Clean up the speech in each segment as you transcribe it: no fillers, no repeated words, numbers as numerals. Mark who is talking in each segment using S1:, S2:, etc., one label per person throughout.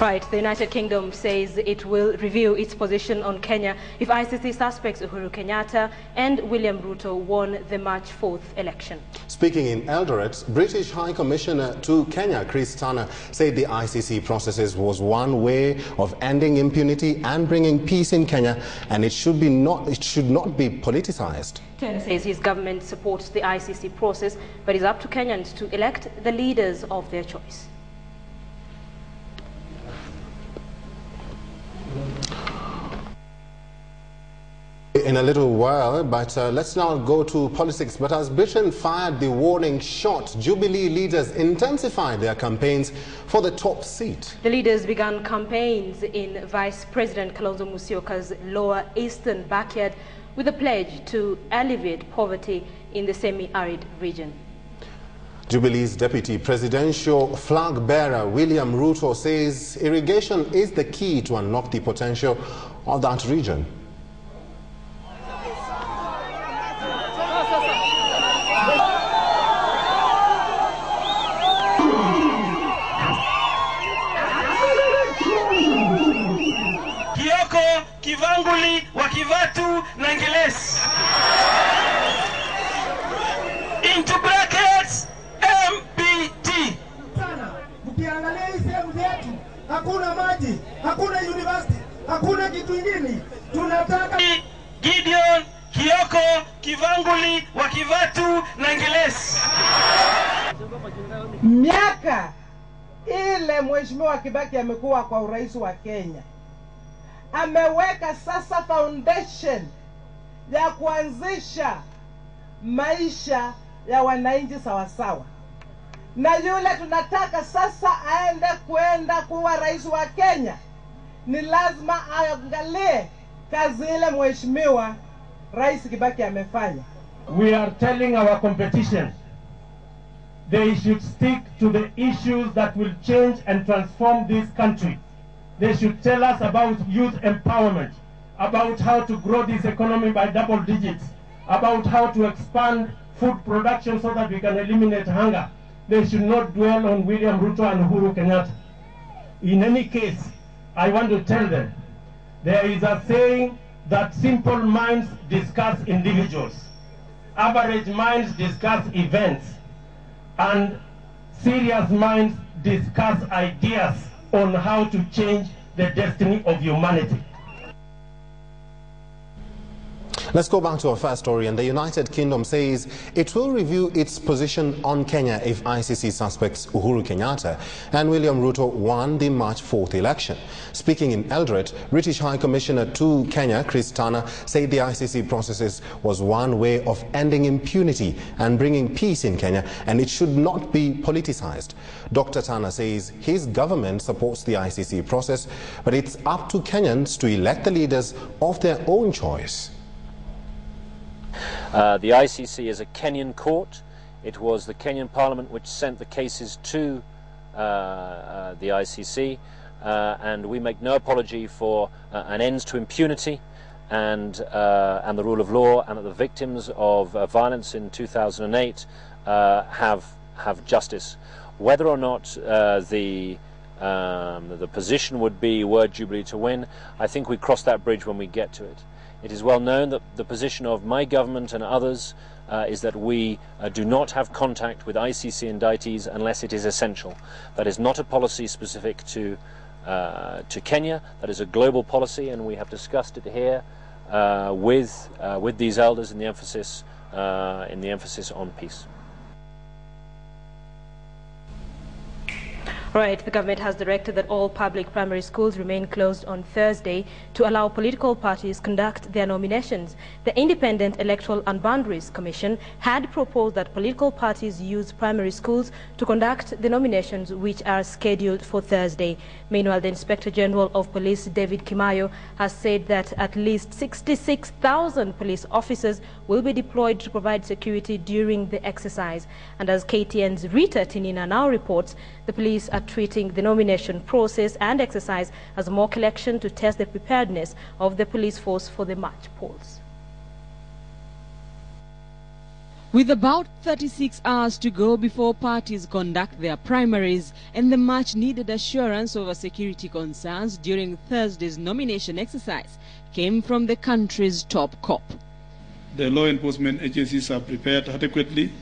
S1: Right, the United Kingdom says it will review its position on Kenya if ICC suspects Uhuru Kenyatta and William Ruto won the March 4th election.
S2: Speaking in Eldoret, British High Commissioner to Kenya, Turkana, said the ICC processes was one way of ending impunity and bringing peace in Kenya, and it should not be politicized.
S1: Turkana says his government supports the ICC process, but it's up to Kenyans to elect the leaders of their choice.
S2: In a little while, but let's now go to politics. But as Britain fired the warning shot, Jubilee leaders intensified their campaigns for the top seat.
S1: The leaders began campaigns in Vice President Kalonzo Musyoka's Lower Eastern backyard with a pledge to alleviate poverty in the semi-arid region.
S2: Jubilee's deputy presidential flag bearer William Ruto says irrigation is the key to unlock the potential of that region.
S3: Kivanguli wa Kivatu na Ngelesi. Into brackets MPT.
S4: Sana, mkiangalia hii sehemu zetu, hakuna maji, hakuna university, hakuna kitu kingine. Tunataka
S3: Gideon, Kioko, Kivanguli wa Kivatu na Ngelesi.
S5: Miaka ile Mheshimiwa Kibaki amekuwa kwa urais wa Kenya, ameweka sasa foundation ya kuanzisha maisha ya wananchi sawasawa, na yule tunataka sasa aende kwenda kuwa rais wa Kenya ni lazima aangalie kazi ile Mheshimiwa Rais Kibaki amefanya.
S3: We are telling our competition they should stick to the issues that will change and transform this country. They should tell us about youth empowerment, about how to grow this economy by double digits, about how to expand food production so that we can eliminate hunger. They should not dwell on William Ruto and Uhuru Kenyatta. In any case, I want to tell them, there is a saying that simple minds discuss individuals, average minds discuss events, and serious minds discuss ideas on how to change the destiny of humanity.
S2: Let's go back to our first story, and the United Kingdom says it will review its position on Kenya if ICC suspects Uhuru Kenyatta and William Ruto won the March 4th election. Speaking in Eldoret, British High Commissioner to Kenya, Turkana, said the ICC processes was one way of ending impunity and bringing peace in Kenya, and it should not be politicized. Dr. Turkana says his government supports the ICC process, but it's up to Kenyans to elect the leaders of their own choice.
S6: The ICC is a Kenyan court. It was the Kenyan Parliament which sent the cases to the ICC, and we make no apology for an end to impunity and the rule of law, and that the victims of violence in 2008 have justice. Whether or not the position would be were Jubilee to win, I think we cross that bridge when we get to it. It is well known that the position of my government and others is that we do not have contact with ICC indictees unless it is essential. That is not a policy specific to Kenya. That is a global policy, and we have discussed it here with these elders in the emphasis on peace.
S1: Right, the government has directed that all public primary schools remain closed on Thursday to allow political parties conduct their nominations. The Independent Electoral and Boundaries Commission had proposed that political parties use primary schools to conduct the nominations, which are scheduled for Thursday. Meanwhile, the Inspector General of Police, David Kimayo, has said that at least 66,000 police officers will be deployed to provide security during the exercise. And as KTN's Rita Tinina now reports, the police are treating the nomination process and exercise as a mock election to test the preparedness of the police force for the March polls.
S7: With about 36 hours to go before parties conduct their primaries and the much-needed assurance over security concerns during Thursday's nomination exercise came from the country's top cop.
S8: The law enforcement agencies are prepared adequately.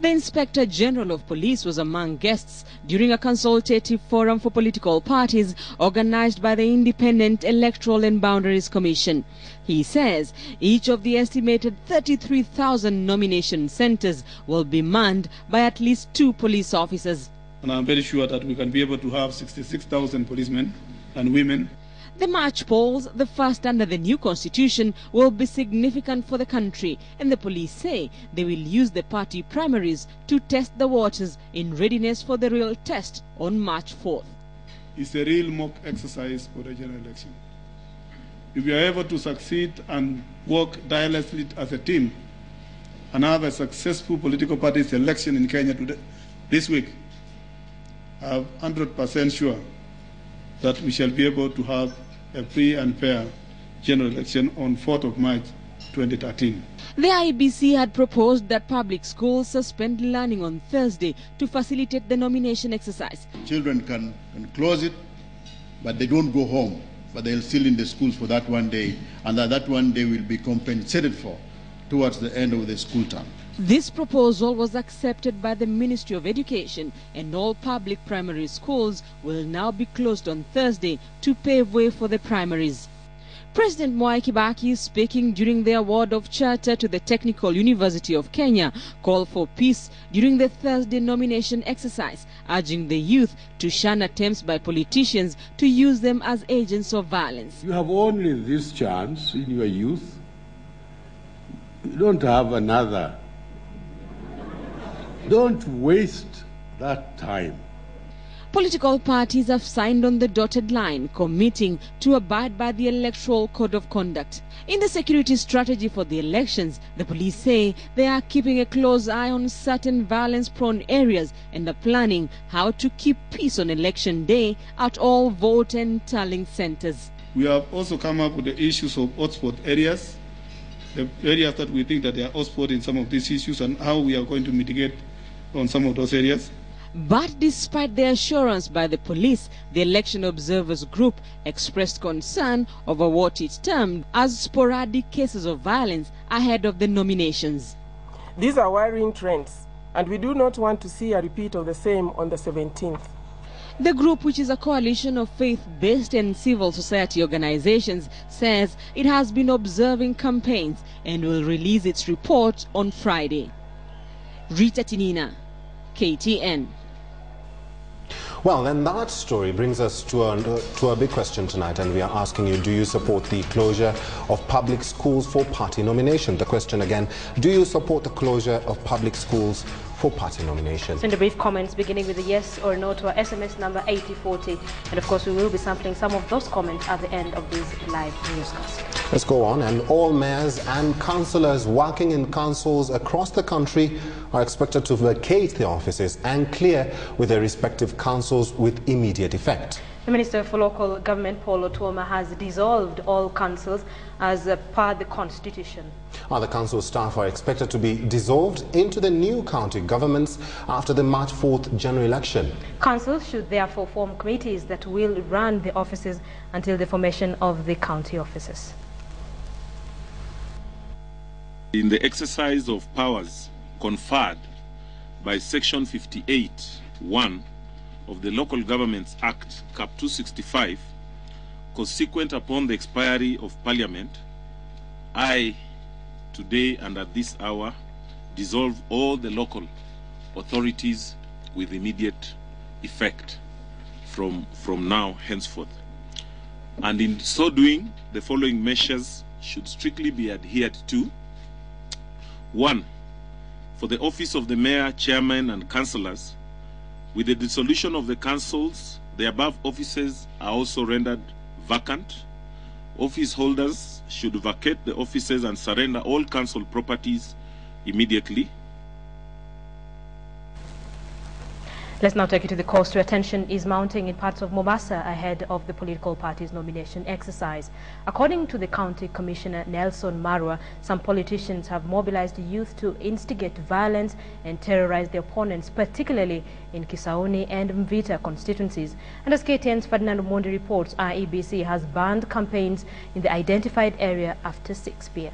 S7: The Inspector General of Police was among guests during a consultative forum for political parties organized by the Independent Electoral and Boundaries Commission. He says each of the estimated 33,000 nomination centers will be manned by at least 2 police officers.
S8: And I'm very sure that we can be able to have 66,000 policemen and women.
S7: The March polls, the first under the new constitution, will be significant for the country, and the police say they will use the party primaries to test the waters in readiness for the real test on March 4th.
S8: It's a real mock exercise for the general election. If we are able to succeed and work tirelessly as a team and have a successful political parties election in Kenya today, this week, I'm 100% sure that we shall be able to have a free and fair general election on 4th of March 2013.
S7: The IBC had proposed that public schools suspend learning on Thursday to facilitate the nomination exercise.
S9: Children can close it, but they don't go home, but they're still in the schools for that one day, and that one day will be compensated for towards the end of the school term.
S7: This proposal was accepted by the Ministry of Education, and all public primary schools will now be closed on Thursday to pave way for the primaries. President Mwai Kibaki, speaking during the award of charter to the Technical University of Kenya, called for peace during the Thursday nomination exercise, urging the youth to shun attempts by politicians to use them as agents of violence.
S10: You have only this chance in your youth. You don't have another. Don't waste that time.
S7: Political parties have signed on the dotted line, committing to abide by the Electoral Code of Conduct. In the security strategy for the elections, the police say they are keeping a close eye on certain violence-prone areas and are planning how to keep peace on election day at all vote and tallying centers.
S8: We have also come up with the issues of hotspot areas, the areas that we think that they are hotspot in some of these issues, and how we are going to mitigate on some of those areas.
S7: But despite the assurance by the police, the Election Observers Group expressed concern over what it termed as sporadic cases of violence ahead of the nominations.
S11: These are worrying trends, and we do not want to see a repeat of the same on the 17th.
S7: The group, which is a coalition of faith-based and civil society organizations, says it has been observing campaigns and will release its report on Friday. Rita Tinina, KTN.
S2: Well, then that story brings us to a big question tonight, and we are asking you, do you support the closure of public schools for party nomination? The question again, do you support the closure of public schools for party nomination?
S1: Send a brief comments beginning with a yes or no to our SMS number 8040. And of course, we will be sampling some of those comments at the end of this live newscast.
S2: Let's go on. And all mayors and councillors working in councils across the country are expected to vacate their offices and clear with their respective councils with immediate effect.
S1: The Minister for Local Government, Paul Otuoma, has dissolved all councils as per the Constitution.
S2: Other council staff are expected to be dissolved into the new county governments after the March 4th general election.
S1: Councils should therefore form committees that will run the offices until the formation of the county offices.
S12: In the exercise of powers conferred by Section 58(1) of the Local Governments Act, Cap 265, consequent upon the expiry of Parliament, I, today and at this hour, dissolve all the local authorities with immediate effect from now henceforth. And in so doing, the following measures should strictly be adhered to. 1. For the office of the mayor, chairman, and councillors, with the dissolution of the councils, the above offices are also rendered vacant. Office holders should vacate the offices and surrender all council properties immediately.
S1: Let's now take you to the coast, where tension is mounting in parts of Mombasa ahead of the political party's nomination exercise. According to the County Commissioner Nelson Marwa, some politicians have mobilized the youth to instigate violence and terrorize their opponents, particularly in Kisauni and Mvita constituencies. And as KTN's Ferdinand Omondi reports, IEBC has banned campaigns in the identified area after 6 p.m.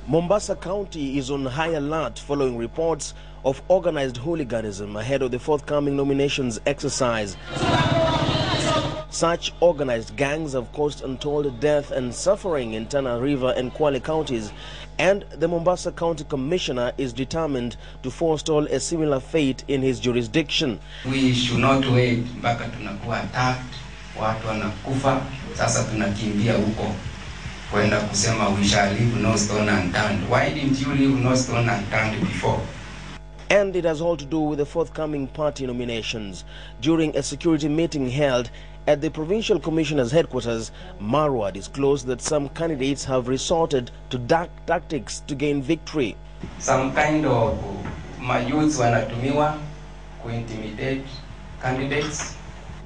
S13: Mombasa County is on high alert following reports of organized hooliganism ahead of the forthcoming nominations exercise. Such organized gangs have caused untold death and suffering in Tana River and Kwale counties, and the Mombasa County Commissioner is determined to forestall a similar fate in his jurisdiction.
S14: We should not wait mpaka tunakuwa attacked, watu wanakufa, sasa tunakimbia huko kwenda kusema we shall leave no stone unturned. Why didn't you leave no stone unturned before?
S13: And it has all to do with the forthcoming party nominations. During a security meeting held at the Provincial Commissioner's headquarters, Marwa disclosed that some candidates have resorted to dark tactics to gain victory.
S14: Some kind of mayouths wanatumiwa to intimidate candidates.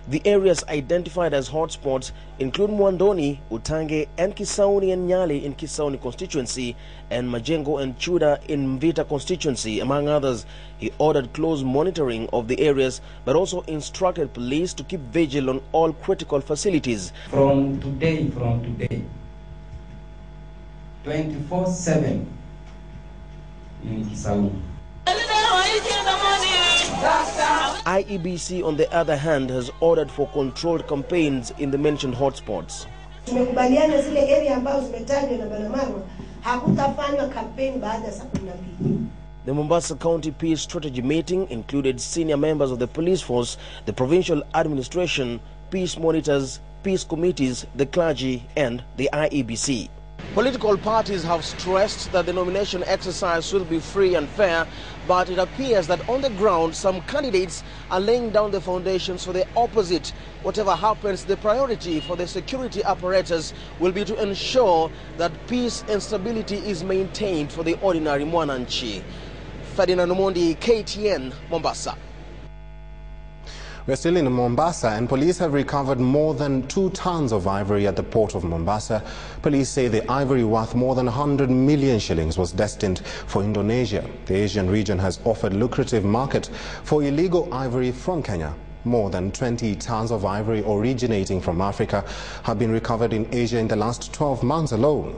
S13: The areas identified as hotspots include Mwandoni, Utange, and Kisauni and Nyali in Kisauni constituency, and Majengo and Chuda in Mvita constituency, among others. He ordered close monitoring of the areas, but also instructed police to keep vigil on all critical facilities.
S14: From today, 24/7 in Kisauni.
S13: IEBC, on the other hand, has ordered for controlled campaigns in the mentioned hotspots.
S15: Tumekubaliana zile area ambazo zimetajwa na Bwana Marwa hakutafanywa campaign baada ya saa 12.
S13: The Mombasa County Peace Strategy meeting included senior members of the police force, the provincial administration, peace monitors, peace committees, the clergy, and the IEBC. Political parties have stressed that the nomination exercise will be free and fair, but it appears that on the ground some candidates are laying down the foundations for the opposite. Whatever happens, the priority for the security apparatus will be to ensure that peace and stability is maintained for the ordinary Mwananchi. Ferdinand Omondi, KTN, Mombasa.
S2: We're still in Mombasa, and police have recovered more than 2 tons of ivory at the port of Mombasa. Police say the ivory worth more than 100 million shillings was destined for Indonesia. The Asian region has offered lucrative market for illegal ivory from Kenya. More than 20 tons of ivory originating from Africa have been recovered in Asia in the last 12 months alone.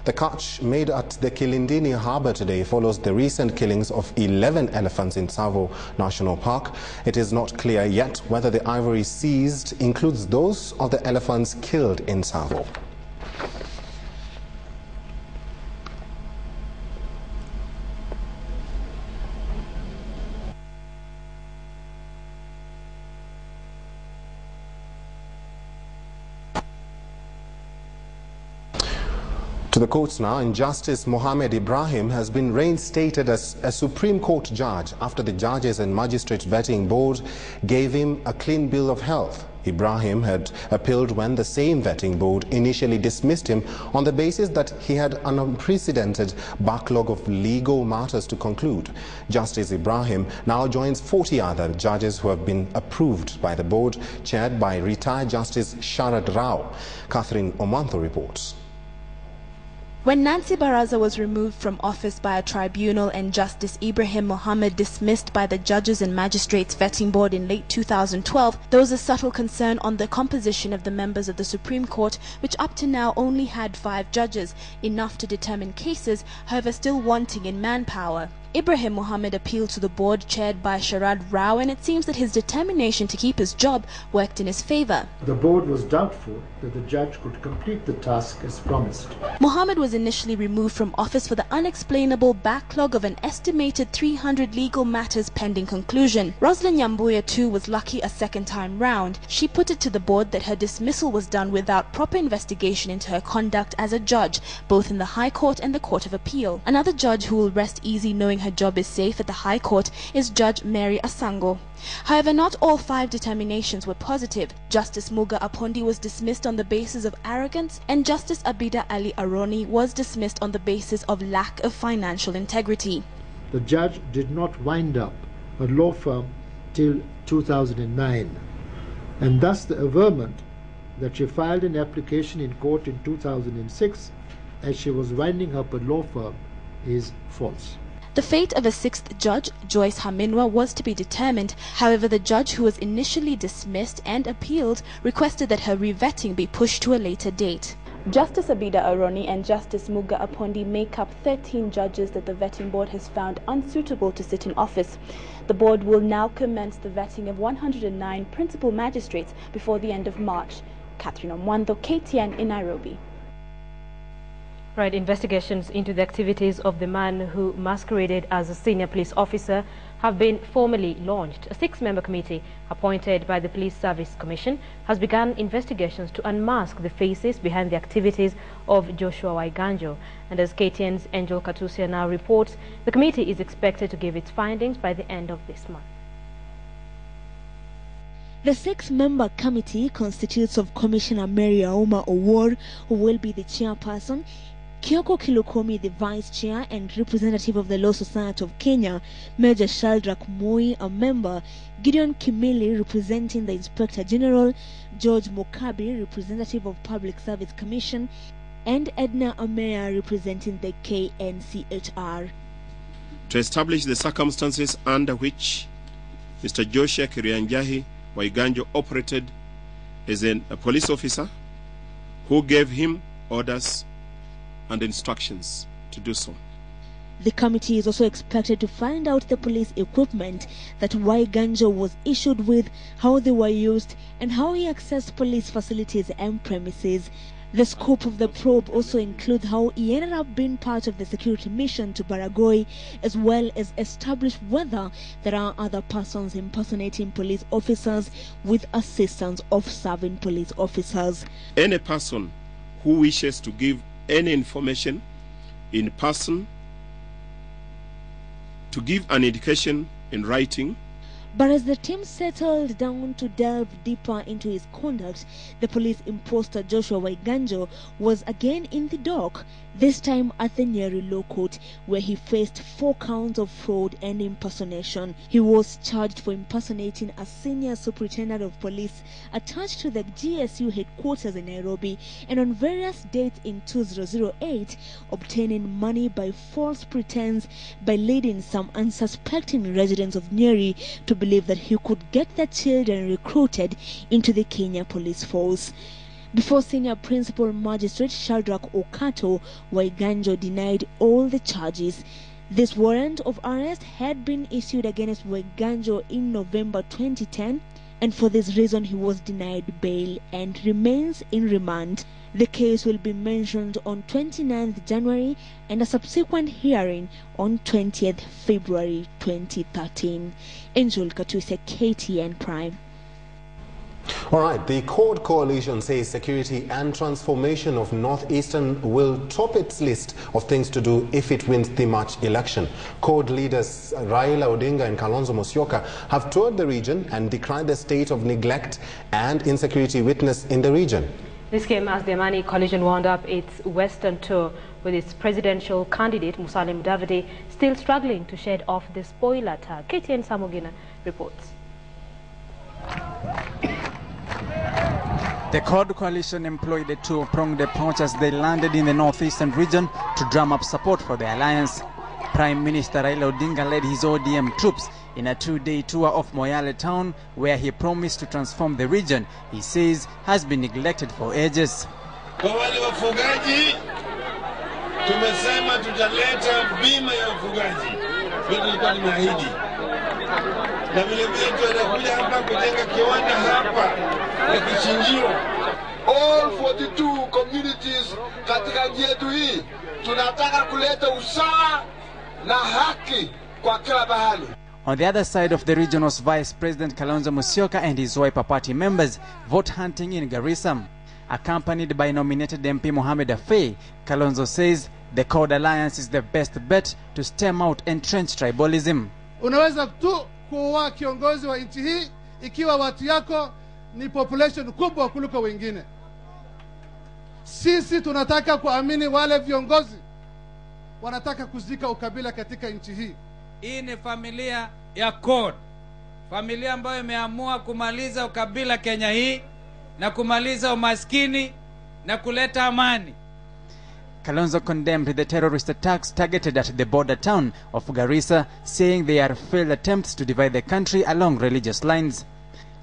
S2: The catch made at the Kilindini harbour today follows the recent killings of 11 elephants in Tsavo National Park. It is not clear yet whether the ivory seized includes those of the elephants killed in Tsavo. To the courts now, and Justice Mohammed Ibrahim has been reinstated as a Supreme Court judge after the Judges and Magistrates Vetting Board gave him a clean bill of health. Ibrahim had appealed when the same vetting board initially dismissed him on the basis that he had an unprecedented backlog of legal matters to conclude. Justice Ibrahim now joins 40 other judges who have been approved by the board, chaired by retired Justice Sharad Rao. Catherine Omantho reports.
S16: When Nancy Baraza was removed from office by a tribunal and Justice Ibrahim Mohammed dismissed by the Judges and Magistrates Vetting Board in late 2012, there was a subtle concern on the composition of the members of the Supreme Court, which up to now only had 5 judges, enough to determine cases, however still wanting in manpower. Ibrahim Mohammed appealed to the board chaired by Sharad Rao, and it seems that his determination to keep his job worked in his favor.
S17: The board was doubtful that the judge could complete the task as promised.
S16: Mohammed was initially removed from office for the unexplainable backlog of an estimated 300 legal matters pending conclusion. Roslyn Nyambuya too was lucky a second time round. She put it to the board that her dismissal was done without proper investigation into her conduct as a judge, both in the High Court and the Court of Appeal. Another judge who will rest easy knowing her job is safe at the High Court is Judge Mary Asango. However, not all 5 determinations were positive. Justice Muga Apondi was dismissed on the basis of arrogance, and Justice Abida Ali Aroni was dismissed on the basis of lack of financial integrity.
S17: The judge did not wind up her law firm till 2009, and thus the averment that she filed an application in court in 2006 as she was winding up a law firm is false.
S16: The fate of a sixth judge, Joyce Haminwa, was to be determined. However, the judge, who was initially dismissed and appealed, requested that her revetting be pushed to a later date. Justice Abida Aroni and Justice Muga Apondi make up 13 judges that the vetting board has found unsuitable to sit in office. The board will now commence the vetting of 109 principal magistrates before the end of March. Catherine Omwando, KTN in Nairobi.
S1: Right, investigations into the activities of the man who masqueraded as a senior police officer have been formally launched. A 6-member committee appointed by the Police Service Commission has begun investigations to unmask the faces behind the activities of Joshua Waiganjo. And as KTN's Angel Katusia now reports, the committee is expected to give its findings by the end of this month.
S18: The 6-member committee constitutes of Commissioner Mary Auma Owor, who will be the chairperson, Kioko Kilukomi, the vice chair, and representative of the Law Society of Kenya, Major Shaldrak Moi, a member, Gideon Kimili, representing the Inspector General, George Mokabi, representative of Public Service Commission, and Edna Amea, representing the KNCHR.
S19: To establish the circumstances under which Mr. Joshua Kirianjahi Waiganjo operated as a police officer, who gave him orders and instructions to do so.
S18: The committee is also expected to find out the police equipment that Waiganjo was issued with, how they were used, and how he accessed police facilities and premises. The scope of the probe also includes how he ended up being part of the security mission to Baragoi, as well as establish whether there are other persons impersonating police officers with assistance of serving police officers.
S19: Any person who wishes to give any information in person, to give an indication in writing.
S18: But as the team settled down to delve deeper into his conduct, the police imposter Joshua Waiganjo was again in the dock, this time at the Nyeri Law Court, where he faced 4 counts of fraud and impersonation. He was charged for impersonating a senior superintendent of police attached to the GSU headquarters in Nairobi, and on various dates in 2008, obtaining money by false pretense by leading some unsuspecting residents of Nyeri to believe that he could get their children recruited into the Kenya police force. Before Senior Principal Magistrate Shadrach Okato, Waiganjo denied all the charges. This warrant of arrest had been issued against Waiganjo in November 2010, and for this reason he was denied bail and remains in remand. The case will be mentioned on 29th January and a subsequent hearing on 20th February 2013. Angel Katuise, KTN Prime.
S2: All right, the CORD coalition says security and transformation of Northeastern will top its list of things to do if it wins the March election. CORD leaders Raila Odinga and Kalonzo Musyoka have toured the region and decried the state of neglect and insecurity witnessed in the region.
S1: This came as the Amani coalition wound up its western tour, with its presidential candidate Musalia Mudavadi still struggling to shed off the spoiler tag. KTN Samogina reports.
S20: The CORD coalition employed a two-pronged approach as they landed in the northeastern region to drum up support for the alliance. Prime Minister Raila Odinga led his ODM troops in a 2-day tour of Moyale town, where he promised to transform the region he says has been neglected for ages.
S21: Kwa wale wafugaji tumesema tutaleta bima ya wafugaji, vile tulikuwa tumeahidi, na vile vile tunakuja hapa kujenga kiwanda hapa ya kichinjio.
S22: All 42 communities katika nchi yetu hii tunataka kuleta usawa na haki kwa kila bahali.
S20: On the other side of the region was Vice President Kalonzo Musyoka and his Wiper Party members vote hunting in Garissa. Accompanied by nominated MP Mohamed Afey, Kalonzo says the CORD alliance is the best bet to stem out entrenched tribalism.
S23: Unaweza tu kuwa kiongozi wa nchi hii ikiwa watu yako ni population kubwa kuliko wengine. Sisi tunataka kuamini wale viongozi wanataka kuzika ukabila katika nchi hii.
S24: Hii ni familia
S3: ya CORD, familia ambayo imeamua kumaliza ukabila Kenya hii na kumaliza umaskini na kuleta amani.
S20: Kalonzo condemned the terrorist attacks targeted at the border town of Garissa, saying they are failed attempts to divide the country along religious lines.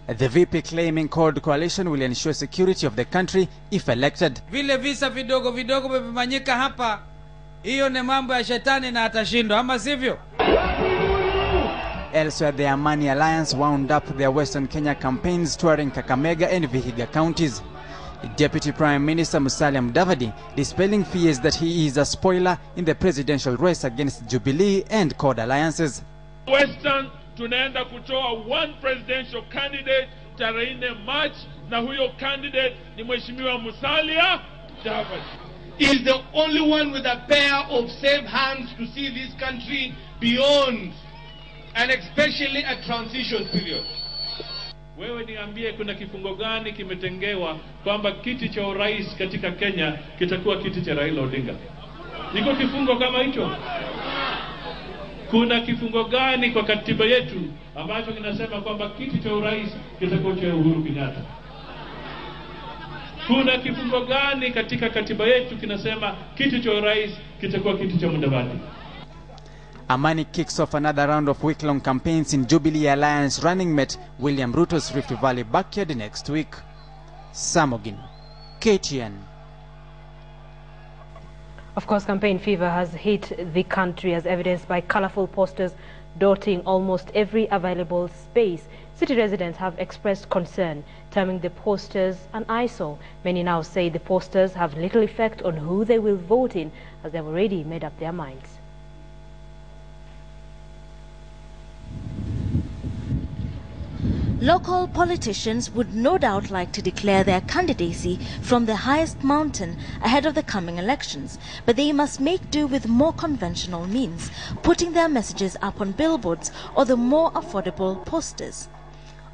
S20: The VP claiming CORD coalition will ensure security of the country if elected.
S3: Vile visa vidogo vidogo vimefanyika hapa, hiyo ni mambo ya shetani na atashindwa, ama sivyo?
S20: Elsewhere, the Amani Alliance wound up their Western Kenya campaigns touring Kakamega and Vihiga counties. Deputy Prime Minister Musalia Mudavadi dispelling fears that he is a spoiler in the presidential race against Jubilee and CORD alliances.
S4: Western tunaenda kutoa one presidential candidate tarehe 4 March, na huyo candidate ni Mheshimiwa Musalia Mudavadi.
S5: Is the only one with a pair of safe hands to see this country beyond and especially a transition period.
S4: Wewe niambie, kuna kifungo gani kimetengewa kwamba kiti cha urais katika Kenya kitakuwa kiti cha Raila Odinga? Niko kifungo kama hicho? Kuna kifungo gani kwa katiba yetu ambacho kinasema kwamba kiti cha urais kitakuwa cha Uhuru Kenyatta? Kuna kifungo gani katika katiba yetu kinasema kiti cha urais kitakuwa kiti cha Mudavadi?
S20: Amani kicks off another round of week-long campaigns in Jubilee Alliance running mate William Ruto's Rift Valley backyard next week. Samogin, KTN.
S1: Of course, campaign fever has hit the country as evidenced by colorful posters dotting almost every available space. City residents have expressed concern, terming the posters an eyesore. Many now say the posters have little effect on who they will vote in, as they've already made up their minds.
S18: Local politicians would no doubt like to declare their candidacy from the highest mountain ahead of the coming elections, but they must make do with more conventional means, putting their messages up on billboards or the more affordable posters.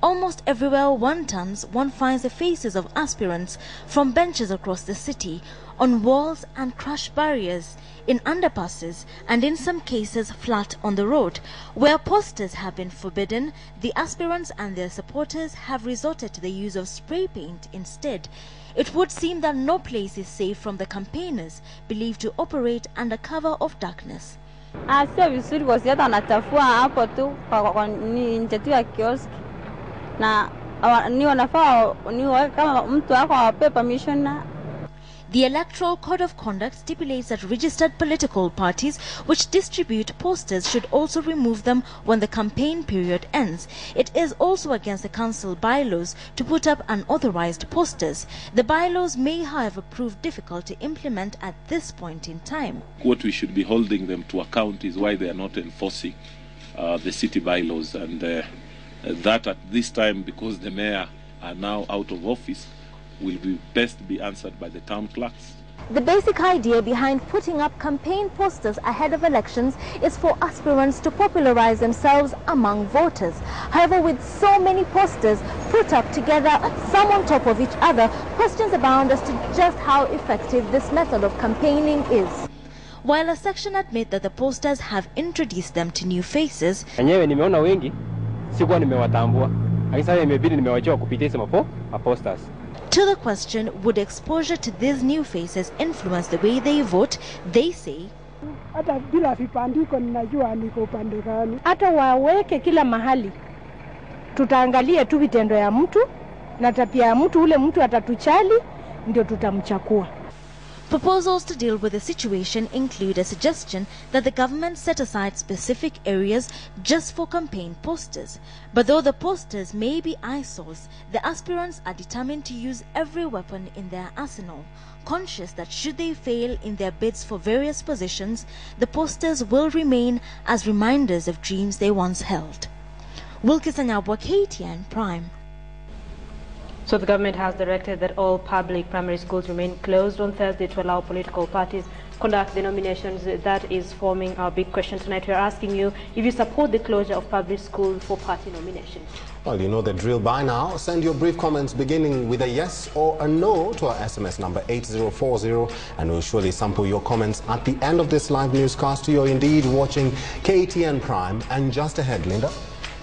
S18: Almost everywhere one turns, one finds the faces of aspirants from benches across the city, on walls and crushed barriers, in underpasses, and in some cases flat on the road. Where posters have been forbidden, the aspirants and their supporters have resorted to the use of spray paint instead. It would seem that no place is safe from the campaigners, believed to operate under cover of darkness.
S24: Sio vizuri kwa sababu anachafua hapo tu kwa nje tu ya kioski. Na ni wanafaa ni kama mtu wako awape permission na.
S18: The Electoral Code of Conduct stipulates that registered political parties which distribute posters should also remove them when the campaign period ends. It is also against the council bylaws to put up unauthorized posters. The bylaws may, however, prove difficult to implement at this point in time.
S12: What we should be holding them to account is why they are not enforcing the city bylaws, and that at this time, because the mayor are now out of office, will be best be answered by the town clerks.
S18: The basic idea behind putting up campaign posters ahead of elections is for aspirants to popularize themselves among voters. However, with so many posters put up together, some on top of each other, questions abound as to just how effective this method of campaigning is. While a section admit that the posters have introduced them to new faces,
S25: nimeona wengi sikuwa nimewatambua, lakini imebidi nimewajua kupitia hizo posters.
S18: To the question, would exposure to these new faces influence the way they vote, they say,
S26: hata bila vipandiko ninajua niko upande gani.
S27: Hata waweke kila mahali, tutaangalia tu vitendo ya mtu na tabia ya mtu, ule mtu atatuchali ndio tutamchakua.
S18: Proposals to deal with the situation include a suggestion that the government set aside specific areas just for campaign posters. But though the posters may be eyesores, the aspirants are determined to use every weapon in their arsenal, conscious that should they fail in their bids for various positions, the posters will remain as reminders of dreams they once held. Wilkisanyabwa, KTN Prime.
S1: So the government has directed that all public primary schools remain closed on Thursday to allow political parties conduct the nominations. That is forming our big question tonight. We are asking you if you support the closure of public schools for party nominations.
S2: Well, you know the drill by now. Send your brief comments beginning with a yes or a no to our SMS number 8040, and we'll surely sample your comments at the end of this live newscast. You're indeed watching KTN Prime, and just ahead, Linda.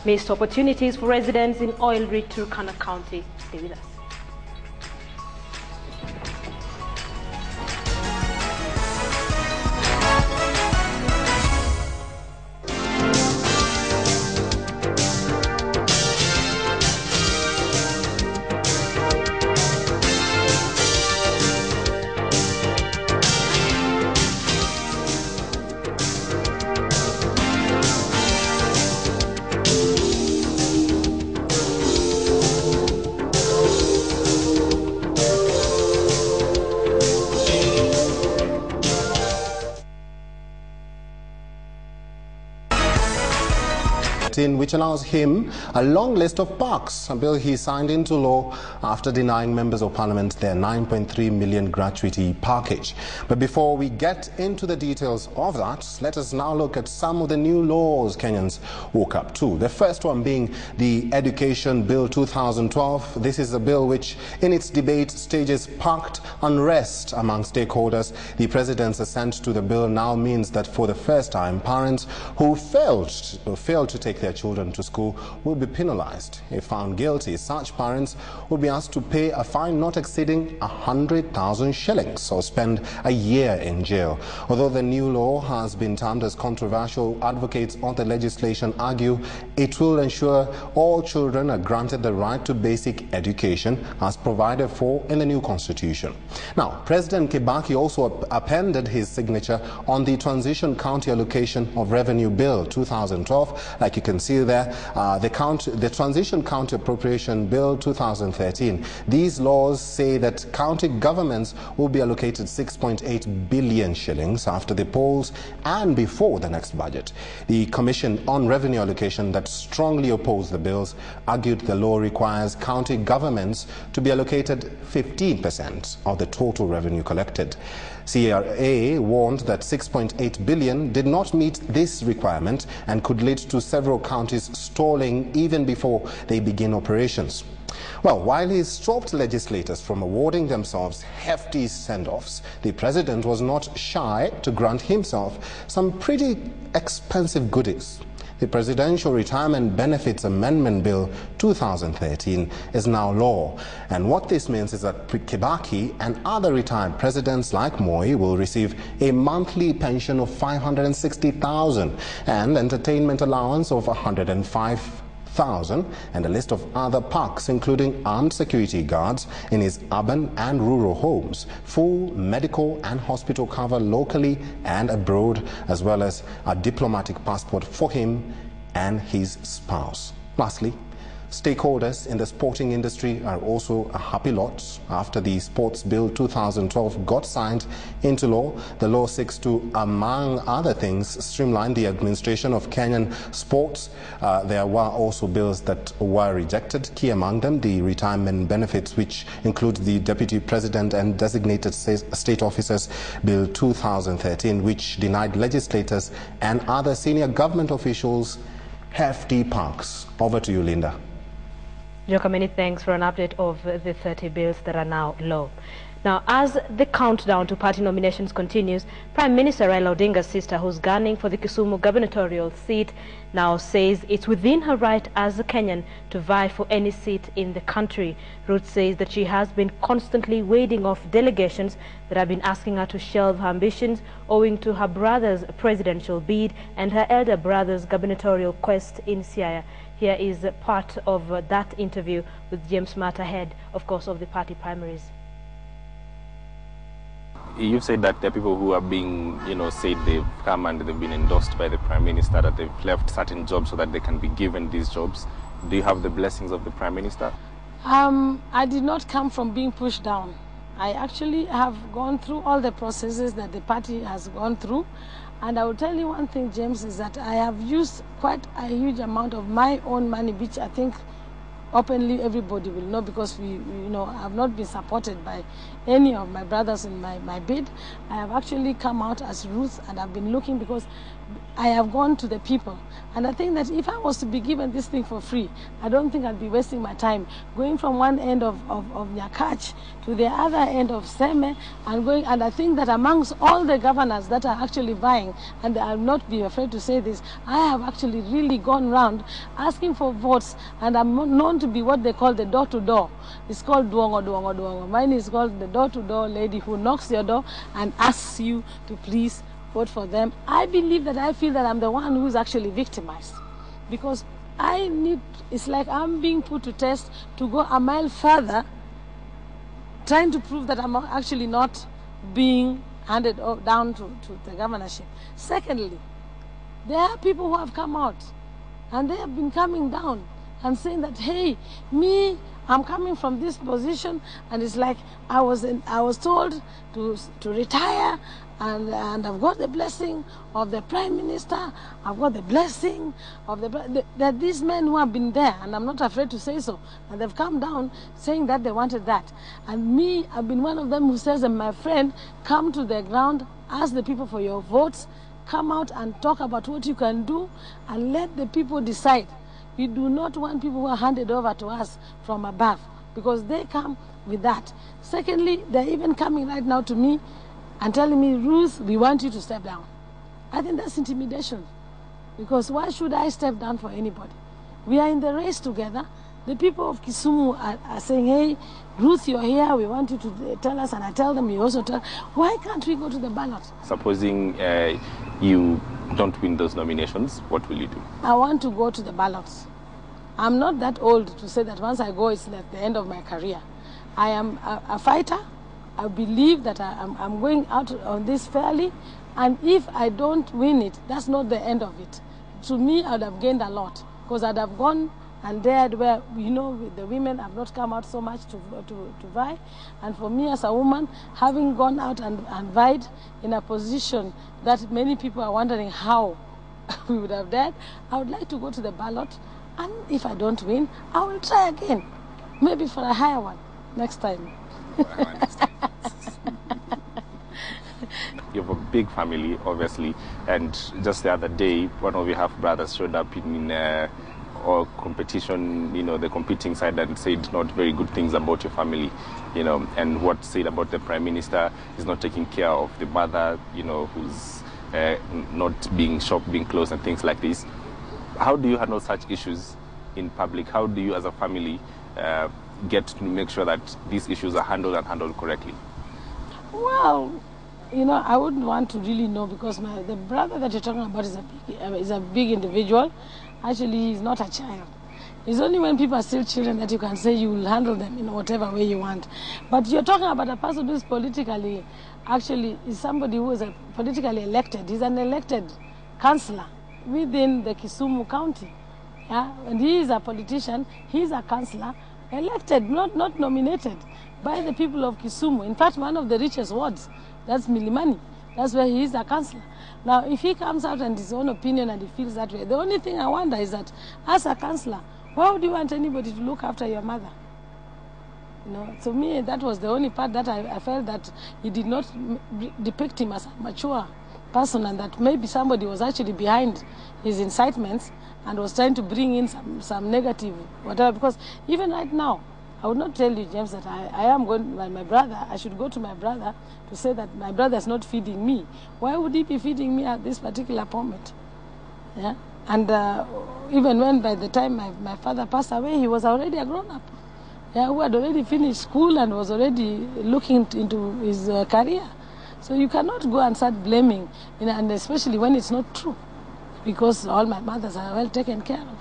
S1: missed opportunities for residents in oil-rich Turkana County. Stay with us.
S2: Which allows him a long list of parks, a bill he signed into law after denying members of parliament their 9.3 million gratuity package. But before we get into the details of that, let us now look at some of the new laws Kenyans woke up to. The first one being the Education Bill 2012. This is a bill which in its debate stages parked unrest among stakeholders. The president's assent to the bill now means that for the first time, parents who failed to take their children to school will be penalized. If found guilty, such parents will be asked to pay a fine not exceeding 100,000 shillings or spend a year in jail. Although the new law has been termed as controversial, advocates of the legislation argue it will ensure all children are granted the right to basic education as provided for in the new constitution. Now, President Kibaki also appended his signature on the Transition County Allocation of Revenue Bill 2012. Like you can see there, the Transition County Appropriation Bill 2013. These laws say that county governments will be allocated 6.8 billion shillings after the polls and before the next budget. The Commission on Revenue Allocation that strongly opposed the bills argued the law requires county governments to be allocated 15% of the total revenue collected. CRA warned that 6.8 billion did not meet this requirement and could lead to several counties stalling even before they begin operations. Well, while he stopped legislators from awarding themselves hefty send-offs, the president was not shy to grant himself some pretty expensive goodies. The Presidential Retirement Benefits Amendment Bill 2013 is now law. And what this means is that Kibaki and other retired presidents like Moi will receive a monthly pension of 560,000 and entertainment allowance of 105,000 and a list of other perks including armed security guards in his urban and rural homes, full medical and hospital cover locally and abroad, as well as a diplomatic passport for him and his spouse. Lastly, stakeholders in the sporting industry are also a happy lot. After the Sports Bill 2012 got signed into law, the law seeks to, among other things, streamline the administration of Kenyan sports. There were also bills that were rejected, key among them the retirement benefits, which include the Deputy President and Designated State Officers Bill 2013, which denied legislators and other senior government officials hefty perks. Over to you, Linda.
S1: Joka, many thanks for an update of the 30 bills that are now law. Now, as the countdown to party nominations continues, Prime Minister Raila Odinga's sister, who's gunning for the Kisumu gubernatorial seat, now says it's within her right as a Kenyan to vie for any seat in the country. Ruth says that she has been constantly warding off delegations that have been asking her to shelve her ambitions owing to her brother's presidential bid and her elder brother's gubernatorial quest in Siaya. Here is part of that interview with James Mata, head, of course, of the party primaries.
S6: You've said that there are people who are being, said they've come and they've been endorsed by the Prime Minister, that they've left certain jobs so that they can be given these jobs. Do you have the blessings of the Prime Minister?
S7: I did not come from being pushed down. I actually have gone through all the processes that the party has gone through. And I will tell you one thing, James, is that I have used quite a huge amount of my own money, which I think openly everybody will know, because we have not been supported by any of my brothers in my bid. I have actually come out as Ruth, and I've been looking, because I have gone to the people. And I think that if I was to be given this thing for free, I don't think I'd be wasting my time going from one end of Nyakach to the other end of Seme, and I think that amongst all the governors that are actually vying, and I'll not be afraid to say this, I have actually really gone round asking for votes, and I'm known to be what they call the door-to-door. It's called duongo, duongo, duongo. Mine is called the door-to-door lady who knocks your door and asks you to please vote for them. I feel that I'm the one who's actually victimized, because it's like I'm being put to test to go a mile further, trying to prove that I'm actually not being handed down to the governorship. Secondly, there are people who have come out, and they have been coming down and saying that, hey, I'm coming from this position, and it's like I was told to retire, and I've got the blessing of the Prime Minister. I've got the blessing of that these men who have been there, and I'm not afraid to say so, and they've come down saying that they wanted that. And I've been one of them who says, my friend, come to the ground, ask the people for your votes, come out and talk about what you can do, and let the people decide. We do not want people who are handed over to us from above, because they come with that. Secondly, they're even coming right now to me and telling me, Ruth, we want you to step down. I think that's intimidation, because why should I step down for anybody? We are in the race together. The people of Kisumu are saying, hey, Ruth, you're here, we want you to tell us, and I tell them, you also tell. Why can't we go to the ballot?
S6: Supposing you don't win those nominations, what will you do? I
S7: want to go to the ballots. I'm not that old to say that once I go, it's like the end of my career. I am a fighter. I believe that I'm going out on this fairly, and if I don't win it, that's not the end of it. To me, I would have gained a lot, because I'd have gone and dared where, the women have not come out so much to vie. And for me as a woman, having gone out and vied in a position that many people are wondering how we would have dared, I would like to go to the ballot, and if I don't win, I will try again, maybe for a higher one next time.
S6: You have a big family, obviously, and just the other day, one of your half-brothers showed up in or competition, the competing side, and said not very good things about your family, and what said about the Prime Minister is not taking care of the mother, who's not being shopped, being close, and things like this. How do you handle such issues in public? How do you, as a family, get to make sure that these issues are handled correctly?
S7: Well, I wouldn't want to really know, because the brother that you're talking about is a big individual. Actually, he's not a child. It's only when people are still children that you can say you will handle them in whatever way you want. But you're talking about a person who is is somebody who is politically elected. He's an elected councillor within the Kisumu County. Yeah? And he is a politician. He's a councillor elected, not nominated by the people of Kisumu. In fact, one of the richest wards, that's Milimani. That's where he is a councillor. Now, if he comes out and his own opinion and he feels that way, the only thing I wonder is that, as a councillor, why would you want anybody to look after your mother? To me, that was the only part that I felt that he did not depict him as a mature person, and that maybe somebody was actually behind his incitements and was trying to bring in some negative whatever. Because even right now, I would not tell you, James, that I am going by my brother. I should go to my brother to say that my brother is not feeding me. Why would he be feeding me at this particular moment? Yeah? And even when by the time my father passed away, he was already a grown-up. Yeah, who had already finished school and was already looking into his career. So you cannot go and start blaming, and especially when it's not true, because all my mothers are well taken care of.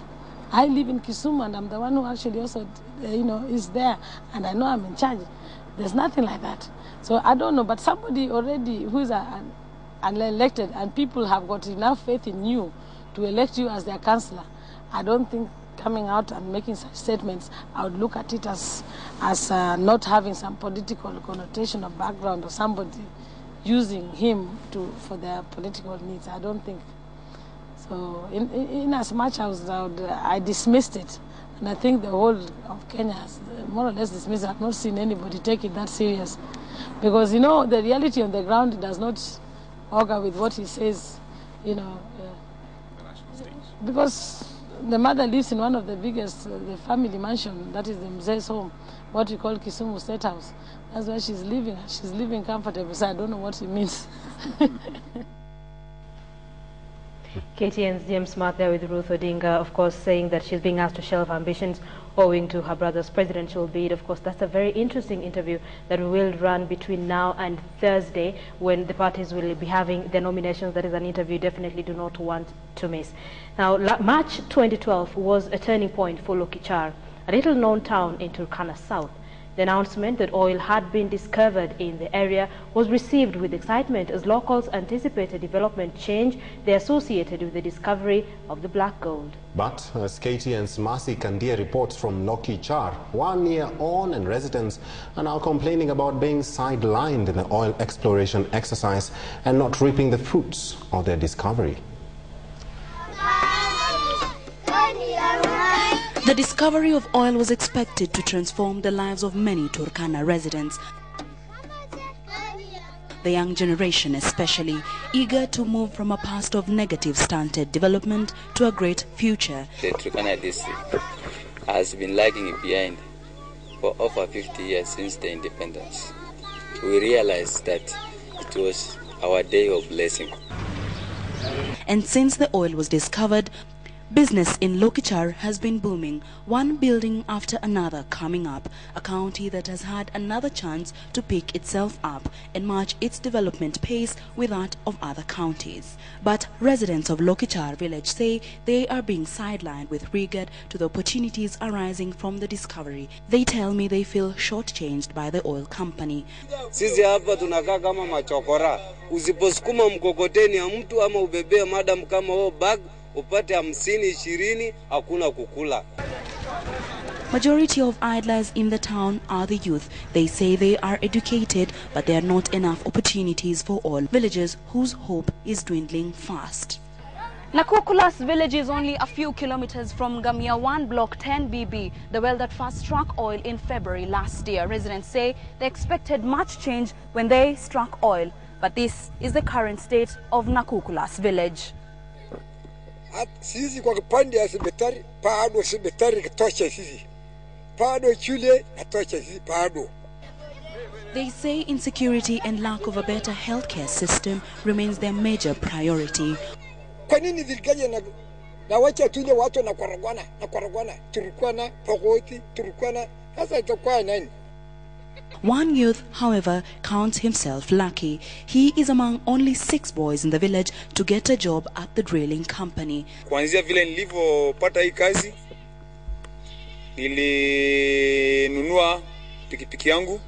S7: I live in Kisumu, and I'm the one who actually also, is there, and I know I'm in charge. There's nothing like that. So I don't know, but somebody already who is unelected, and people have got enough faith in you to elect you as their councillor, I don't think coming out and making such statements, I would look at it as not having some political connotation or background, or somebody using him for their political needs. I don't think. So in as much as I dismissed it, And I think the whole of Kenya has more or less dismissed it. I've not seen anybody take it that serious. Because, you know, the reality on the ground does not augur with what he says, you know. Because the mother lives in one of the biggest, the family mansion, that is the Mzee's home, what we call Kisumu State House. That's where she's living. She's living comfortably, so I don't know what it means.
S1: KTN's James Smart there with Ruth Odinga, of course, saying that she's being asked to shelve ambitions owing to her brother's presidential bid. Of course, that's a very interesting interview that we will run between now and Thursday when the parties will be having their nominations. That is an interview you definitely do not want to miss. Now, March 2012 was a turning point for Lokichar, a little-known town in Turkana South. The announcement that oil had been discovered in the area was received with excitement as locals anticipated development change they associated with the discovery of the black gold.
S2: But as KTN's Masi Kandia reports from Lokichar, 1 year on and residents are now complaining about being sidelined in the oil exploration exercise and not reaping the fruits of their discovery.
S8: The discovery of oil was expected to transform the lives of many Turkana residents. The young generation especially, eager to move from a past of negative stunted development to a great future.
S9: The Turkana district has been lagging behind for over 50 years since the independence. We realized that it was our day of blessing.
S8: And since the oil was discovered, business in Lokichar has been booming, one building after another coming up, a county that has had another chance to pick itself up and match its development pace with that of other counties. But residents of Lokichar village say they are being sidelined with regard to the opportunities arising from the discovery. They tell me they feel shortchanged by the oil company.
S10: Sisi hapa tunakaa kama machokora. Usiposukuma mkokoteni ya mtu ama ubebee madam kama ho bag upate 50 20 hakuna kukula.
S8: Majority of idlers in the town are the youth. They say they are educated, but there are not enough opportunities for all villagers whose hope is dwindling fast.
S11: Nakukulas village is only a few kilometers from Gamia 1 Block 10 BB, the well that first struck oil in February last year. Residents say they expected much change when they struck oil, but this is the current state of Nakukulas village.
S13: Sisi kwa kipande ya sibetari, paado sibetari kitocha sisi. Paado chule, kitocha sisi paado.
S8: They say insecurity and lack of a better healthcare system remains their major priority.
S13: Kwa nini zilikaje na wacha tuje watu na korogwana, Turkana, Pogoti, Turkana, sasa itakuwa nani?
S8: One youth, however, counts himself lucky. He is among only 6 boys in the village to get a job at the drilling company.
S10: Kuanzia vile nilivyopata hii kazi, nilinunua pikipiki yangu.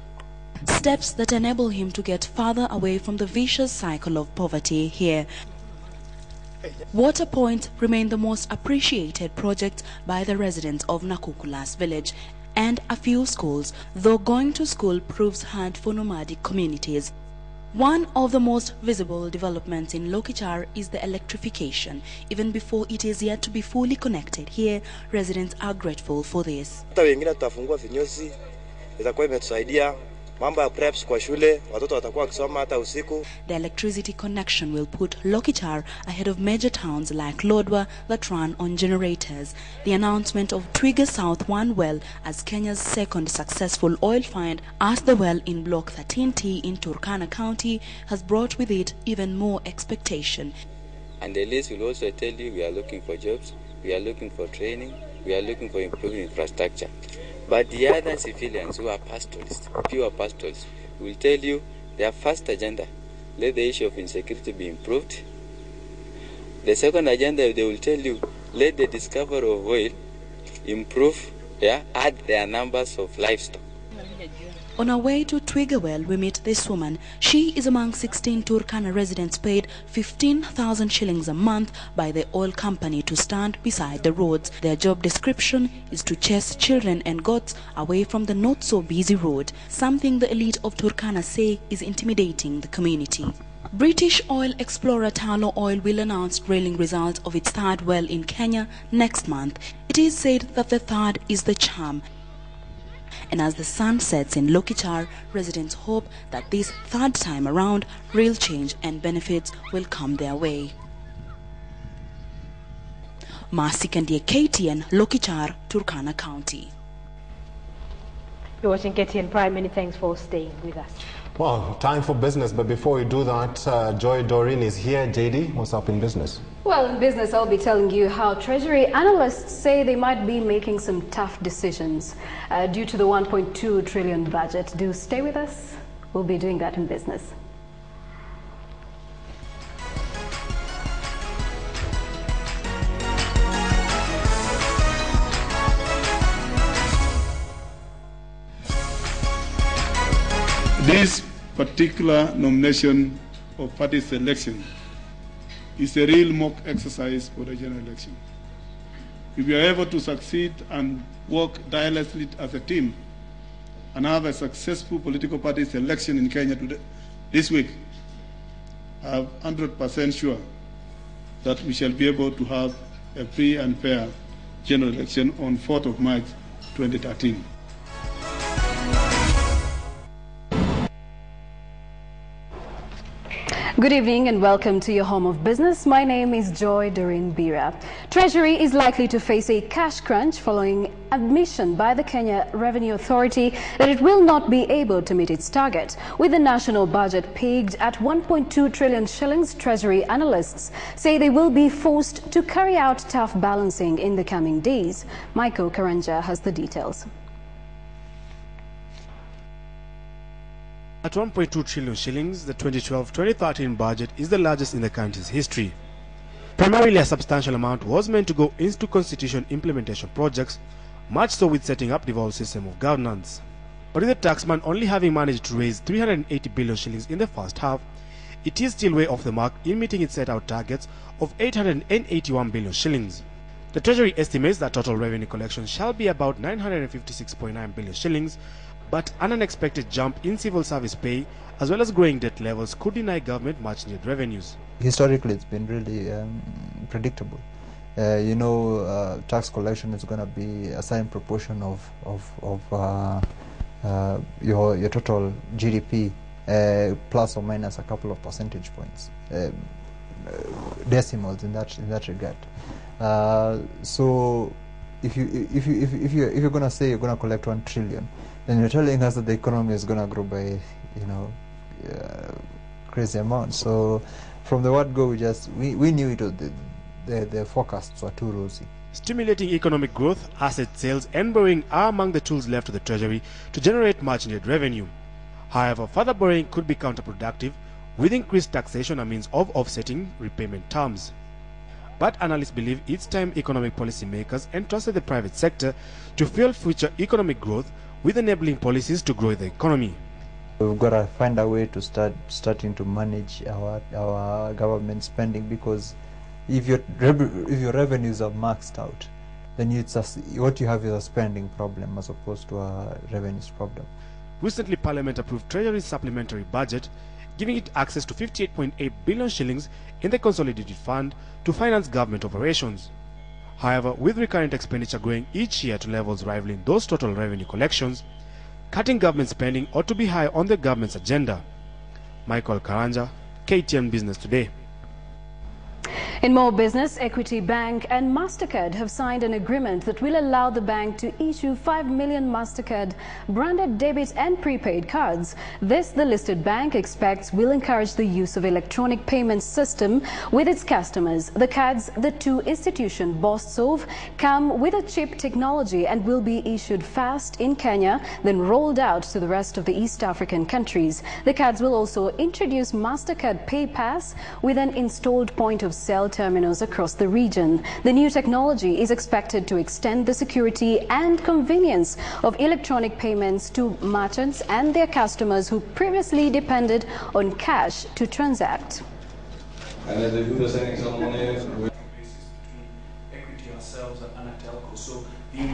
S8: Steps that enable him to get farther away from the vicious cycle of poverty here. Water Point remained the most appreciated project by the residents of Nakukulas village, and a few schools, though going to school proves hard for nomadic communities. One of the most visible developments in Lokichar is the electrification. Even before it is yet to be fully connected here, residents are grateful for this. The electricity connection will put Lokichar ahead of major towns like Lodwar that run on generators. The announcement of Twiga South 1 well as Kenya's second successful oil find at the well in Block 13T in Turkana County has brought with it even more expectation.
S9: And the list will also tell you we are looking for jobs, we are looking for training, we are looking for improving infrastructure. But the other civilians who are pastoralists, pure pastoralists, will tell you their first agenda, let the issue of insecurity be improved. The second agenda, they will tell you, let the discovery of oil improve, add their numbers of livestock.
S8: On our way to Twiga well, we meet this woman. She is among 16 Turkana residents paid 15,000 shillings a month by the oil company to stand beside the roads. Their job description is to chase children and goats away from the not-so-busy road, something the elite of Turkana say is intimidating the community. British oil explorer Tullow Oil will announce drilling results of its third well in Kenya next month. It It is said that the third is the charm. And as the sun sets in Lokichar, residents hope that this third time around, real change and benefits will come their way. Masi Kandia, KTN, Lokichar, Turkana County.
S1: You're watching KTN Prime. Many thanks for staying with us.
S2: Well, time for business, but before we do that, Joy Doreen is here. JD, what's up in business?
S14: Well, in business, I'll be telling you how Treasury analysts say they might be making some tough decisions due to the 1.2 trillion budget. Do stay with us. We'll be doing that in business.
S15: This particular nomination of party selection is a real mock exercise for the general election. If we are able to succeed and work tirelessly as a team and have a successful political party selection in Kenya today, this week, I'm 100% sure that we shall be able to have a free and fair general election on 4th of March 2013.
S14: Good evening and welcome to your home of business. My name is Joy Doreen Bira. Treasury is likely to face a cash crunch following admission by the Kenya Revenue Authority that it will not be able to meet its target. With the national budget pegged at 1.2 trillion shillings, Treasury analysts say they will be forced to carry out tough balancing in the coming days. Michael Karanja has the details.
S16: At 1.2 trillion shillings, the 2012-2013 budget is the largest in the country's history. Primarily, a substantial amount was meant to go into constitution implementation projects, much so with setting up the devolved system of governance. But with the taxman only having managed to raise 380 billion shillings in the first half, it is still way off the mark in meeting its set-out targets of 881 billion shillings. The Treasury estimates that total revenue collection shall be about 956.9 billion shillings, but an unexpected jump in civil service pay as well as growing debt levels could deny government much needed revenues.
S17: Historically, it's been really predictable. Tax collection is going to be a certain proportion of your total GDP, plus or minus a couple of percentage points, decimals in that regard. So if you're going to say you're going to collect 1 trillion, then you're telling us that the economy is going to grow by, crazy amounts. So from the word go, we knew it was the forecasts were too rosy.
S16: Stimulating economic growth, asset sales and borrowing are among the tools left to the Treasury to generate much needed revenue. However, further borrowing could be counterproductive, with increased taxation a means of offsetting repayment terms. But analysts believe it's time economic policy makers entrusted the private sector to fuel future economic growth with enabling policies to grow the economy.
S17: We've got to find a way to starting to manage our government spending, because if your revenues are maxed out, then what you have is a spending problem as opposed to a revenues problem.
S16: Recently, Parliament approved Treasury's supplementary budget, giving it access to 58.8 billion shillings in the Consolidated Fund to finance government operations. However, with recurrent expenditure growing each year to levels rivaling those total revenue collections, cutting government spending ought to be high on the government's agenda. Michael Karanja, KTN Business Today.
S14: In more business, Equity Bank and MasterCard have signed an agreement that will allow the bank to issue 5 million MasterCard branded debit and prepaid cards. This, the listed bank expects, will encourage the use of electronic payment system with its customers. The cards the two institutions boasts of come with a chip technology and will be issued fast in Kenya, then rolled out to the rest of the East African countries. The cards will also introduce MasterCard Pay Pass with an installed point-of-sale terminals across the region. The new technology is expected to extend the security and convenience of electronic payments to merchants and their customers who previously depended on cash to transact.
S19: And then the signing ceremony with equity ourselves and Anatelco. So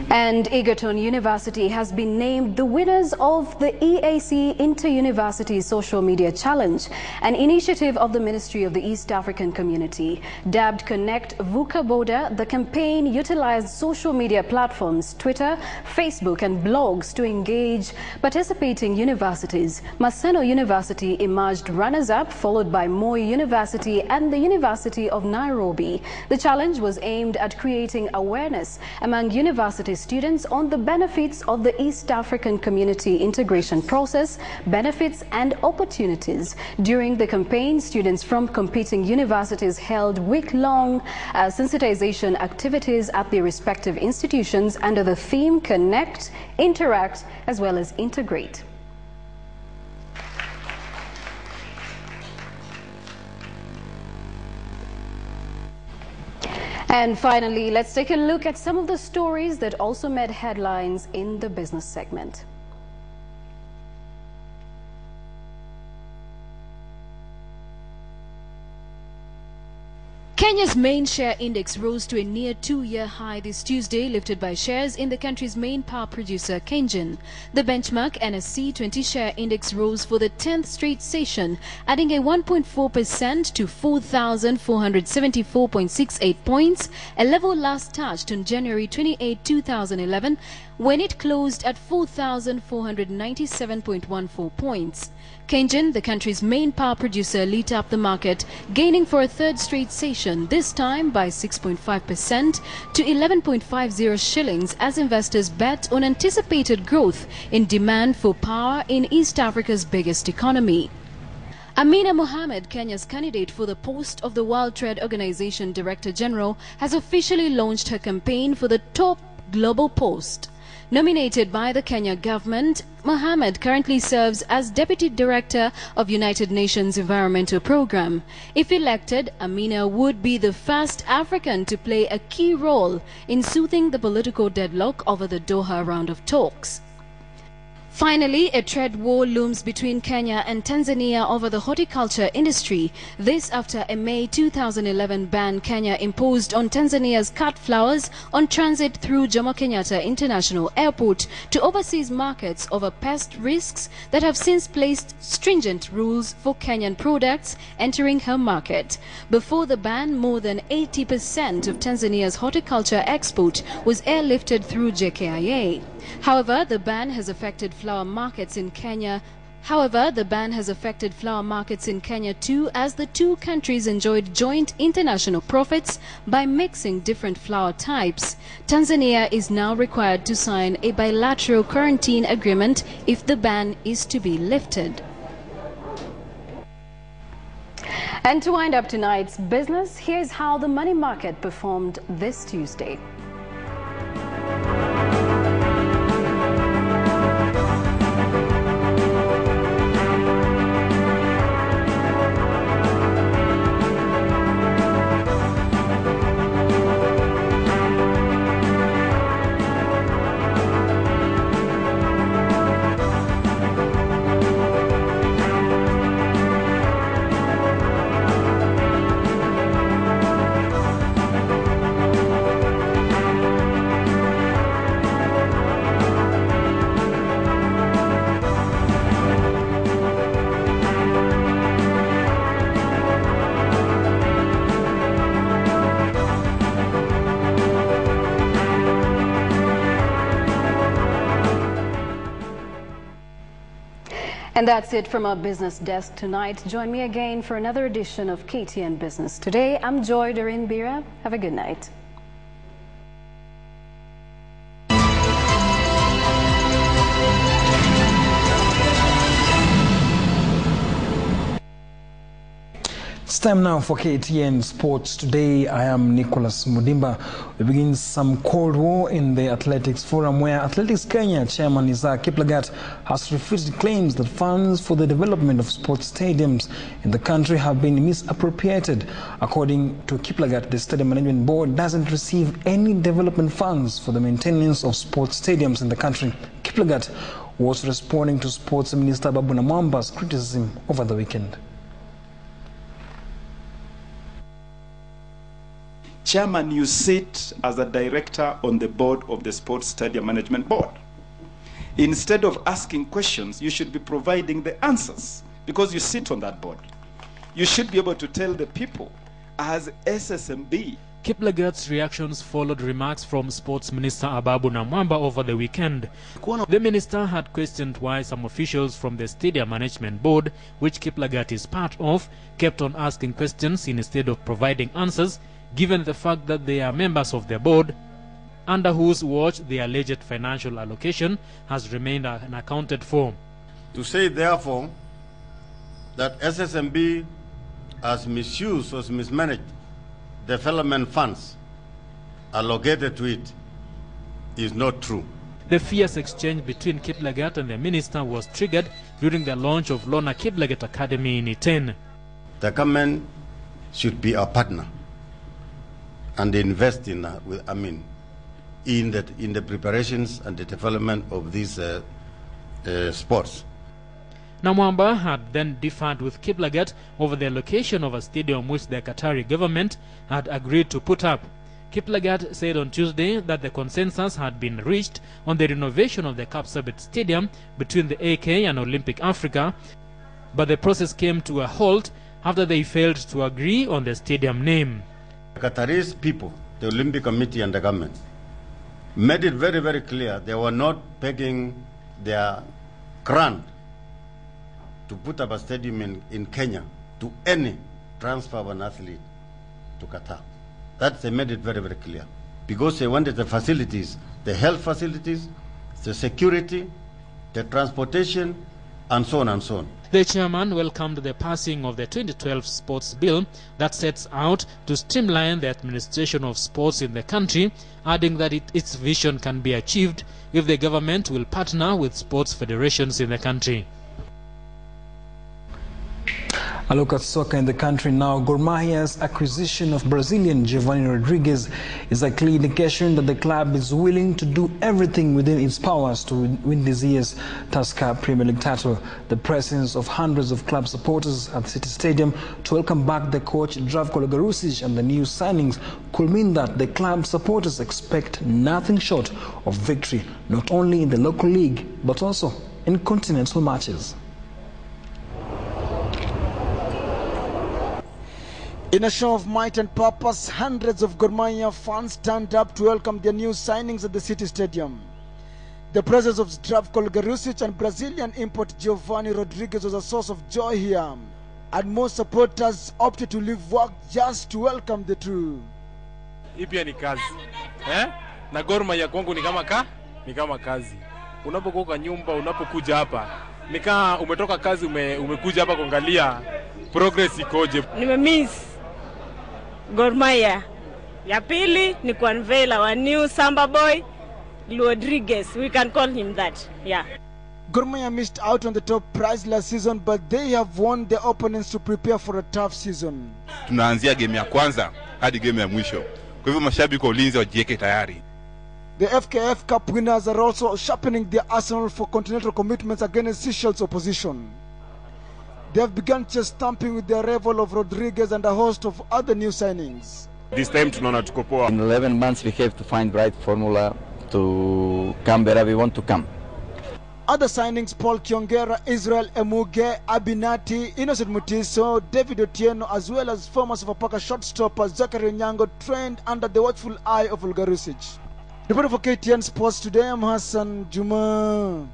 S14: And Egerton University has been named the winners of the EAC Inter-University Social Media Challenge, an initiative of the Ministry of the East African Community. Dubbed Connect VUCA Border, the campaign utilized social media platforms, Twitter, Facebook and blogs to engage participating universities. Maseno University emerged runners-up, followed by Moi University and the University of Nairobi. The challenge was aimed at creating awareness among university students on the benefits of the East African community integration process, benefits and opportunities. During the campaign, students from competing universities held week-long sensitization activities at their respective institutions under the theme Connect, Interact, as well as Integrate. And finally, let's take a look at some of the stories that also made headlines in the business segment.
S3: Kenya's main share index rose to a near two-year high this Tuesday, lifted by shares in the country's main power producer, Kenyan. The benchmark NSE 20 share index rose for the 10th straight session, adding a 1.4% to 4,474.68 points, a level last touched on January 28, 2011, when it closed at 4,497.14 points. Kenyan, the country's main power producer, lit up the market, gaining for a third straight session, this time by 6.5% to 11.50 shillings, as investors bet on anticipated growth in demand for power in East Africa's biggest economy. Amina Mohammed, Kenya's candidate for the post of the World Trade Organization Director General, has officially launched her campaign for the top global post. Nominated by the Kenya government, Mohammed currently serves as Deputy Director of United Nations Environmental Program. If elected, Amina would be the first African to play a key role in soothing the political deadlock over the Doha round of talks. Finally, a trade war looms between Kenya and Tanzania over the horticulture industry. This after a May 2011 ban Kenya imposed on Tanzania's cut flowers on transit through Jomo Kenyatta International Airport to overseas markets over pest risks that have since placed stringent rules for Kenyan products entering her market. Before the ban, more than 80% of Tanzania's horticulture export was airlifted through JKIA. However, the ban has affected flower markets in Kenya. Too, as the two countries enjoyed joint international profits by mixing different flower types. Tanzania is now required to sign a bilateral quarantine agreement if the ban is to be lifted.
S14: And to wind up tonight's business, here's how the money market performed this Tuesday. And that's it from our business desk tonight. Join me again for another edition of KTN Business Today. I'm Joy Doreen Bira. Have a good night.
S4: It's time now for KTN Sports Today. I am Nicholas Mudimba. We begin some Cold War in the Athletics Forum, where Athletics Kenya chairman Isaac Kiplagat has refuted claims that funds for the development of sports stadiums in the country have been misappropriated. According to Kiplagat, the Stadium Management Board doesn't receive any development funds for the maintenance of sports stadiums in the country. Kiplagat was responding to Sports Minister Babu Namwamba's criticism over the weekend.
S5: Chairman, you sit as a director on the board of the Sports Stadium Management Board. Instead of asking questions, you should be providing the answers because you sit on that board. You should be able to tell the people as SSMB.
S19: Kiplagat's reactions followed remarks from Sports Minister Ababu Namwamba over the weekend. The minister had questioned why some officials from the Stadium Management Board, which Kiplagat is part of, kept on asking questions instead of providing answers, given the fact that they are members of the board, under whose watch the alleged financial allocation has remained unaccounted for.
S20: To say, therefore, that SSMB has misused or mismanaged development funds allocated to it is not true.
S19: The fierce exchange between Kiplagat and the minister was triggered during the launch of Lona Kiplagat Academy in Iten.
S20: The government should be our partner and invest in the preparations and the development of these sports.
S19: Namwamba had then differed with Kiplagat over the location of a stadium which the Qatari government had agreed to put up. Kiplagat said on Tuesday that the consensus had been reached on the renovation of the Kapsabet Stadium between the AK and Olympic Africa, but the process came to a halt after they failed to agree on the stadium name.
S20: The Qataris people, the Olympic Committee and the government, made it very, very clear they were not begging their grant to put up a stadium in Kenya to any transfer of an athlete to Qatar. That they made it very, very clear. Because they wanted the facilities, the health facilities, the security, the transportation, and so on and so on.
S19: The chairman welcomed the passing of the 2012 sports bill that sets out to streamline the administration of sports in the country, adding that its vision can be achieved if the government will partner with sports federations in the country.
S4: A look at soccer in the country now. Gor Mahia's acquisition of Brazilian Giovanni Rodriguez is a clear indication that the club is willing to do everything within its powers to win this year's Tusker Premier League title. The presence of hundreds of club supporters at City Stadium to welcome back the coach Zdravko Garusic and the new signings could mean that the club supporters expect nothing short of victory, not only in the local league but also in continental matches.
S21: In a show of might and purpose, hundreds of Gor Mahia fans turned up to welcome their new signings at the City Stadium. The presence of Zdravko Garusic and Brazilian import Giovanni Rodriguez was a source of joy here, and most supporters opted to leave work just to welcome the two.
S22: Hii pia ni kazi. Na Gor Mahia kwangu ni kama kazi. Unapokuwa kwa nyumba, unapokuja hapa, ni kama umetoka kazi umekuja hapa kuangalia progress ikoje.
S27: Nimemiss Gor Mahia. Ya pili ni unveil our new Samba boy Rodriguez. We can call him that. Yeah.
S21: Gor Mahia missed out on the top prize last season, but they have won their opponents to prepare for a tough season.
S23: Tunaanzia game ya kwanza hadi game ya mwisho. Kwa hivyo mashabiki wa Ulinzi wajiweke tayari.
S21: The FKF Cup winners are also sharpening their arsenal for continental commitments against Seychelles opposition. They have begun chest stamping with the arrival of Rodriguez and a host of other new signings.
S23: This time tunaona tuko poa.
S24: In 11 months we have to find the right formula to come where we want to come.
S21: Other signings: Paul Kiongera, Israel Emuge, Abinati, Innocent Mutiso, David Otieno, as well as former Sofapaka shortstopper Zachary Onyango, trained under the watchful eye of Garusic. Reporting for KTN Sports today, I'm Hassan Juma.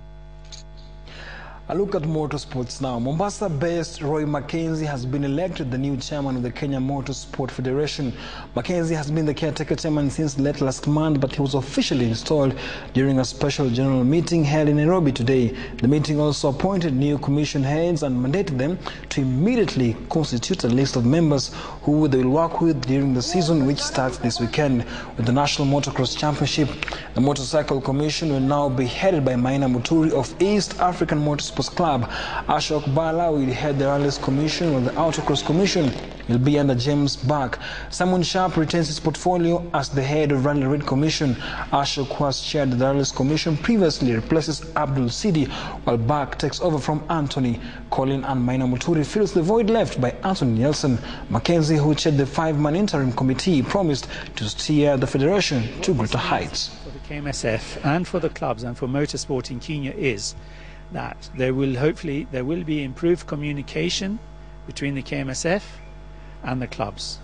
S4: A look at motorsports now. Mombasa-based Roy Mackenzie has been elected the new chairman of the Kenya Motorsport Federation. Mackenzie has been the caretaker chairman since late last month, but he was officially installed during a special general meeting held in Nairobi today. The meeting also appointed new commission heads and mandated them to immediately constitute a list of members who they will work with during the season, which starts this weekend with the National Motocross Championship. The Motorcycle Commission will now be headed by Maina Muturi of East African Motorsport Sports Club. Ashok Bala will head the Rallies Commission, while the Autocross Commission will be under James Buck. Simon Sharp retains his portfolio as the head of Rally Raid Commission. Ashok, who has chaired the Rallies Commission previously, replaces Abdul Sidi, while Buck takes over from Anthony. Colin and Maina Muturi fills the void left by Anthony Nelson. Mackenzie, who chaired the 5-man interim committee, promised to steer the federation to greater heights.
S6: For the KMSF and for the clubs and for motorsport in Kenya is that there will be improved communication between the KMSF and the clubs.